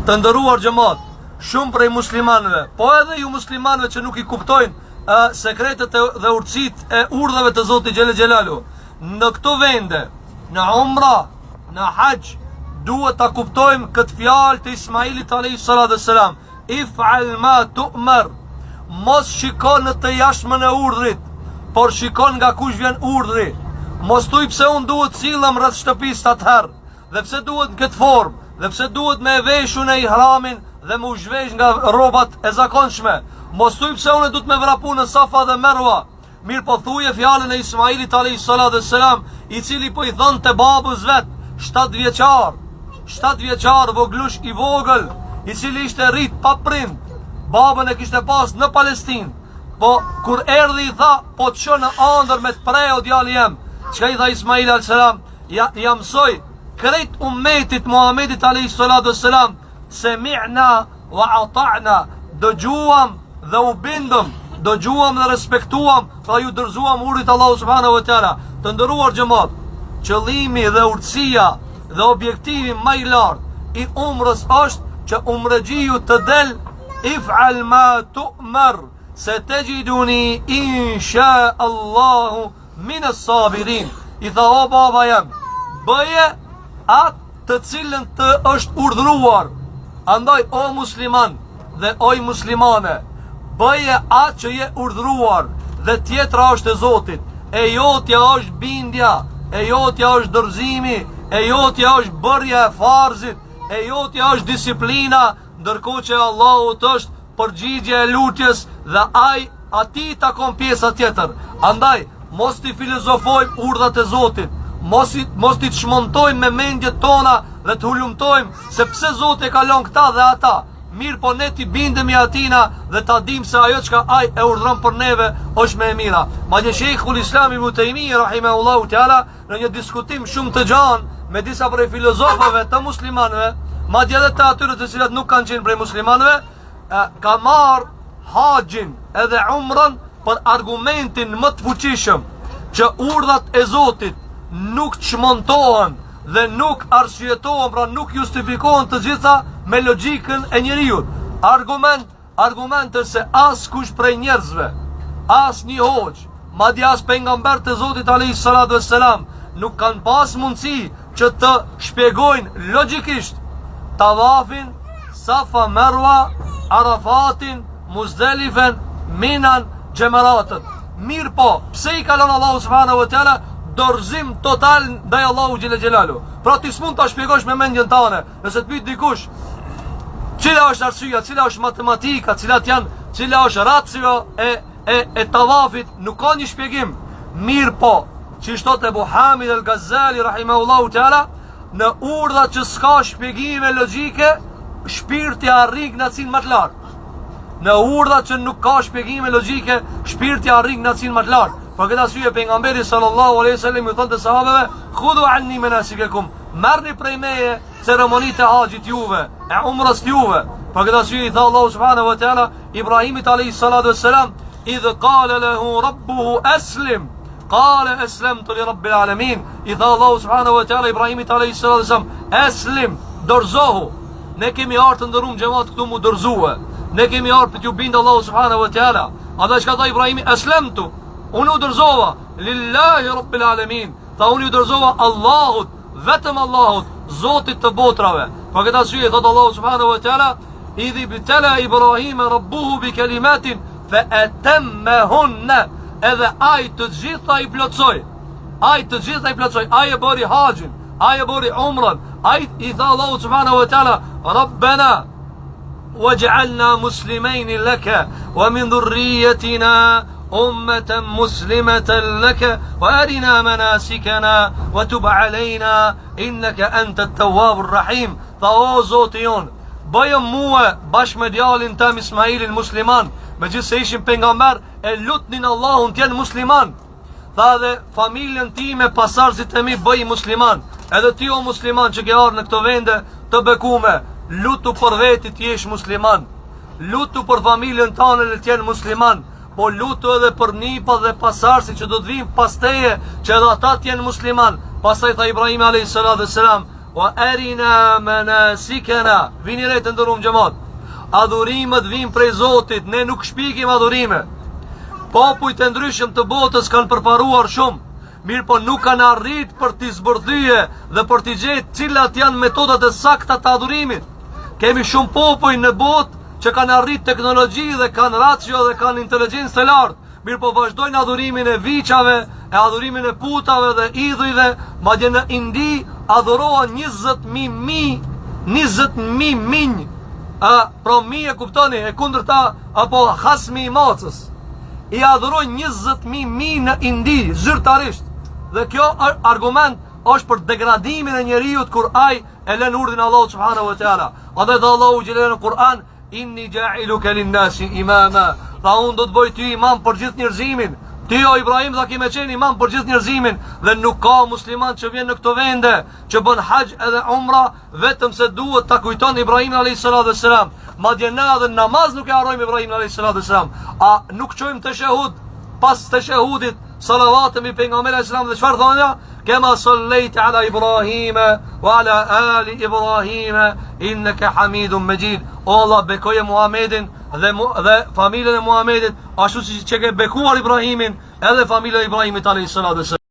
Të ndëruar xhamat, shumë prej muslimanëve, po edhe ju muslimanëve që nuk i kuptojnë sekretet dhe urtësitë e urdhave të Zotit Xhelel Xhelalu, në këto vende, në umra, në hax, duhet ta kuptojmë këtë fjalë të Ismailit alayhis salam, if'al ma tu'mar. Mos shikon në të jashtëmën e urdhrit, por shikon nga kush vjen urdhri. Mos thuj pse unë duhet sillem rreth shtëpisë atëherë, dhe pse duhet në këtë formë, dhe pse duhet me veshun e ihramin dhe me u zhvesh nga rrobat e zakonshme. Mos thuj pse unë duhet me vrapu në Safa dhe Merwa. Mirë po thuje fjalën e Ismailit alayhis salam, i cili po i thon te babës vet, 7 vjeçar voglush i vogël, i cili ishte rrit pa prind. Babën e kishte pas në Palestinë. Po kur erdhi i tha, po të shë në andër me të prej o djali jem. Çka i tha Ismail alayhis salam? Ja mësoj krejt ummetit Muhammedit alayhis salam, semi'na wa ata'na, dëgjuam dhe u bindëm, dëgjuam dhe respektuam, pra ju dërzuam urdhit Allahu subhanahu wa taala. Të nderuar xhamat, qëllimi dhe urtësia dhe objektivi më i lartë i umrës është që umrëgjiu të del if'al ma tu'mar, se të gjiduni insha Allahu minas sabirin. I tha o baba jem, bëje atë të cilën të është urdhruar. Andaj o musliman dhe oj muslimane, bëje atë që je urdhruar, dhe tjetra është e Zotit. E jotja është bindja, e jotja është dorëzimi, e jotja është bërja e farzit, e jotja është disiplina, ndërkohë që Allahut është përgjigje e lutjes dhe ati takon pjesa tjetër. Andaj, mos t'i filozofojmë urdhat e Zotit, mos t'i çmontojmë me mendjet tona dhe të hulumtojmë se pse Zoti e ka lënë këta dhe ata. Mirë po ne t'i bindemi atina dhe ta dim se ajo çka ai e urdhron për neve është më e mira. Madje Sheikhul Islam Ibn Taymiyyah rahimahullahu taala në një diskutim shumë të gjanë me disa prej filozofëve të muslimanëve, madje edhe të atyre të cilët nuk kanë qenë prej muslimanëve, ka marrë haxhin edhe umrën për argumentin më të fuqishëm që urdhat e Zotit nuk çmontohen dhe nuk arsyetohen, pra nuk justifikohen të gjitha me logjikën e njeriut. Argument se as kush prej njerëzve, as një hoxh, madje as pejgamber të Zotit alayhis salam nuk kanë pas mundësi që të shpjegojnë logjikisht tavafin, Safa, Merwa, Arafatin, Muzdelifen, Minan, Xhemaratët. Mirë po, pse i kalon Allahu subhanahu wa taala dorëzim total ndaj Allahu xhelel xhelalu. Pra ti s'mund ta shpjegosh me mendjen tënde. Nëse të pyet dikush, cila është arsyeja, cila është matematika, cila është ratio e tavafit, nuk ka një shpjegim. Mirë po, që shtot Ebu Hamid el-Ghazali rahimahullahu taala, në urdhat që s'ka shpjegime logjike, shpirti arrin knacin më të lartë. Në urdhat që nuk ka shpjegime logjike, shpirti arrin knacin më të lartë. Për këtë arsye pejgamberi sallallahu alaihi wasallam i thonë sahabeve, "Khudhu anni manasikakum", merrni prej meje ceremonitë e haxhit juve, e umrës juve. Për këtë arsye i tha Allahu subhanahu wa taala Ibrahimit alayhi salatu wassalam, "Idh qala lahu rabbuhu aslim", qala aslamtu li rabbil alamin. I tha Allahu subhanahu wa taala Ibrahimit alayhi salatu wassalam, "Aslim", dorzohu. Ne kemi ardhur të ndërum xhamat këtu mu dorëzue. Ne kemi ardhur për t'ju bindë Allahu subhanahu wa taala. Ata çka tha Ibrahimi, "Aslamtu", unë u dërzova lillahi rabbil alamin, tha unë u dërzova Allahut, vetëm Allahut, Zotit të botrave. Për këtë arsye thot Allahu subhanahu wa taala, "Idh ibtala Ibrahima rabbuhu bi kalimatin fa atammahunna", edhe ai të gjitha i plotsoi. Ai e bëri haxhin, ai e bëri umrën, ai i tha Allahu subhanahu wa taala, "Rabbana waj'alna muslimain laka wa min dhurriyyatina ummatan muslimatan laka wa arina manasikana wa tub alayna innaka antat tawwabur rahim." Tha o Zoti jon, bëjëm mua bashkë me djalin tëm Ismailin musliman, megjithse ishin pejgamber, e lutnin Allahun t'jenë musliman. Tha dhe familjen time, pasardhësit e mi bëj musliman. Edhe ti o musliman që ke ardhur në këto vende të bekume, lutu për veti t'jesh musliman, lutu për familjen tënde le t'jenë musliman, po lutu edhe për nipat dhe pasardhësit që do të vinë pas teje, që edhe ata t'jenë musliman. Pastaj tha Ibrahim alayhis salam, wa arina manasikana. Vini re të ndërum xhamat. Adhurimet vijnë prej Zotit, ne nuk shpikim adhurime. Popujt e ndryshëm të botës kanë përparuar shumë, mirë po nuk kanë arrit për t'i zbërthyje dhe për t'i gjetë cilat janë metodat e sakta të adhurimit. Kemi shumë popuj në botë që kanë arrit teknologji dhe kanë racio dhe kanë inteligencë të lartë, mirë po vazhdojnë adhurimin e viçave, e adhurimin e putave dhe idhujve, madje në Indi adhurohen 20.000 minj. Pra mi e kuptoni, e kundërta apo hasmi i macës. I adhurojnë 20.000 minj në Indi, zyrtarisht. Dhe kjo argument është për degradimin e njeriut kur ai e lën urdhin Allahu subhanahu wa taala. Edhe dhe Allahu xhelal në Kur'an, inni ja'iluka lin-nasi imama. Pra unë do të bëj ty imam për gjithë njerëzimin. Ti o Ibrahim do kime qenë imam për gjithë njerëzimin. Dhe nuk ka musliman që vjen në këto vende, që bën hajj edhe umra, vetëm se duhet ta kujton Ibrahim a.s. Madje na dhe namaz nuk e harrojmë Ibrahim a.s. A nuk qojmë të shahud, pas të shahudit, salavatëm i pejgamberit a.s. dhe çfarë thonë? Kema sallejt ala Ibrahime wa ala ali Ibrahime inneke hamidun majid. O Allah, bekoje Muhammedin dhe familjen e Muhammedit ashtu si që ke bekuar Ibrahimin edhe familjen e Ibrahimit a.s.